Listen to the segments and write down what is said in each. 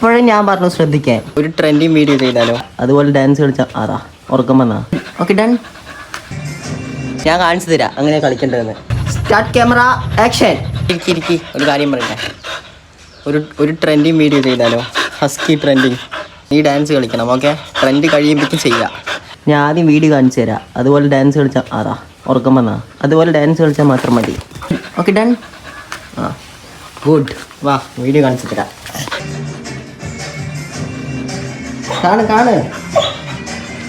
അപ്പോഴും ഞാൻ പറഞ്ഞു ശ്രദ്ധിക്കാൻ. ഒരു ട്രെൻഡിങ് വീഡിയോ ചെയ്താലോ? അതുപോലെ ഡാൻസ് കളിച്ചാൽ ആറാ ഉറക്കം വന്നാ. Okay done. ഞാൻ കാണിച്ചു തരാം അങ്ങനെ കളിക്കേണ്ടതെന്ന്. Start camera action. ഇരിക്കി ഒരു കാര്യം പറയട്ടെ. ഒരു ട്രെൻഡിങ് വീഡിയോ ചെയ്താലോ? Husky trending. നീ ഡാൻസ് കളിക്കണം. ഓക്കെ, ട്രെൻഡ് കഴിയുമ്പോഴേക്കും ചെയ്യാം. ഞാൻ ആദ്യം വീഡിയോ കാണിച്ചു തരാം. അതുപോലെ ഡാൻസ് കളിച്ചാൽ ആറാ ഉറക്കം വന്നാ. അതുപോലെ ഡാൻസ് കളിച്ചാൽ മാത്രം മതി. Okay done. ആ ഗുഡ്. വാ വീഡിയോ കാണിച്ചു തരാം. കാണ്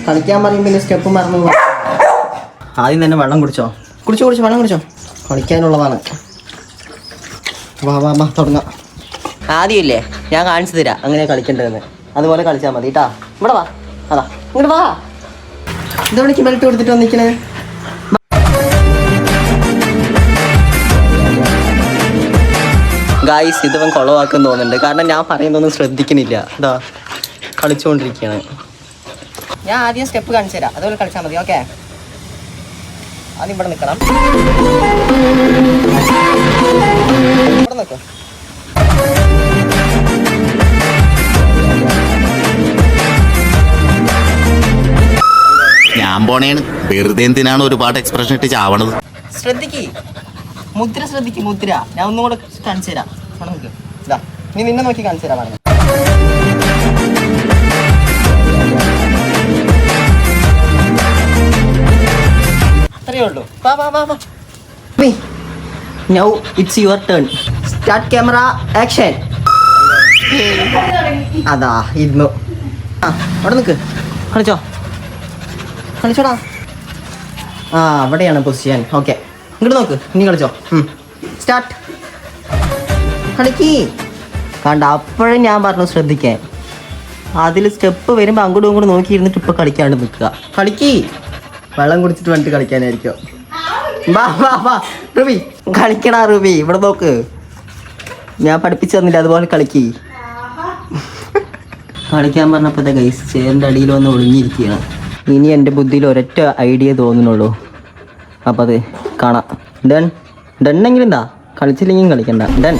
കളിക്കാൻ പറയും പിന്നെ സ്റ്റെപ്പ് മറന്നു. ആദ്യം തന്നെ വെള്ളം കുടിച്ചോ വെള്ളം കുടിച്ചോ. കളിക്കാനുള്ളതാണ്. വാ തുടങ്ങാം. ആദ്യമില്ലേ ഞാൻ കാണിച്ചു തരാം അങ്ങനെ കളിക്കേണ്ടതെന്ന്. അതുപോലെ കളിച്ചാൽ മതി കേട്ടാ. ഇവിടെ വാ. അതാ ഇങ്ങോട്ട് വാ. ഇതോടേക്ക് ബെൽറ്റ് കൊടുത്തിട്ട് വന്നിരിക്കണേ. ഗായ്സ് ഇതിവൻ കുളവാക്കും തോന്നുന്നുണ്ട്. കാരണം ഞാൻ പറയുന്നൊന്നും ശ്രദ്ധിക്കുന്നില്ല. ഇതാ കളിച്ചുകൊണ്ടിരിക്കുകയാണ്. ഞാൻ ആദ്യം സ്റ്റെപ്പ് കാണിച്ചു തരാം. അതുപോലെ കളിച്ചാൽ മതി. ഓക്കെ, ആദ്യം ഇവിടെ നിൽക്കണം. ഇവിടെ നിൽക്കും. ഞാൻ പോണേണ്. വെറുതെ എന്തിനാണ് ഒരുപാട് എക്സ്പ്രഷൻ ഇട്ട് ചാവണത്? ശ്രദ്ധിക്ക് മുദ്ര. ഞാൻ ഒന്നും കൂടെ കാണിച്ചു തരാം. അവിടെ നിൽക്ക്. ഇതാ നീ നിന്നെ നോക്കി കാണിച്ചു തരാം. പറഞ്ഞു അത്രയേ ഉള്ളൂ. Now it's your turn. Start camera action. അതാ ഇരുന്നു. അവിടെ നിൽക്ക്. കളിച്ചോടാ. അവിടെയാണ് പൊസിഷൻ. ഓക്കെ, ഇങ്ങോട്ട് നോക്ക്. ഇനി കളിച്ചോ. സ്റ്റാർട്ട്. കളിക്ക്. കണ്ട അപ്പോഴും ഞാൻ പറഞ്ഞു ശ്രദ്ധിക്കാൻ. അതിൽ സ്റ്റെപ്പ് വരുമ്പോൾ അങ്ങോട്ടും ഇങ്ങോട്ടും നോക്കിയിരുന്നിട്ട് ഇപ്പം കളിക്കാണ്ട് നിൽക്കുക. കളിക്ക്. വെള്ളം കുടിച്ചിട്ട് വേണ്ടിട്ട് കളിക്കാനായിരിക്കും. വാ റുബി കളിക്കടാ. റുബി ഇവിടെ നോക്ക്. ഞാൻ പഠിപ്പിച്ചു തന്നില്ല. അതുപോലെ കളിക്ക്. കളിക്കാൻ പറഞ്ഞപ്പോൾ ഗൈസ് ചേറിൻ്റെ അടിയിൽ വന്ന് ഒളിഞ്ഞിരിക്കുകയാണ്. ഇനി എൻ്റെ ബുദ്ധിയിൽ ഒരൊറ്റ ഐഡിയ തോന്നുന്നുള്ളൂ. അപ്പം അത് കാണാം. ഡണ്ണെങ്കിലും എന്താ കളിച്ചില്ലെങ്കിലും കളിക്കണ്ട. ഡൺ.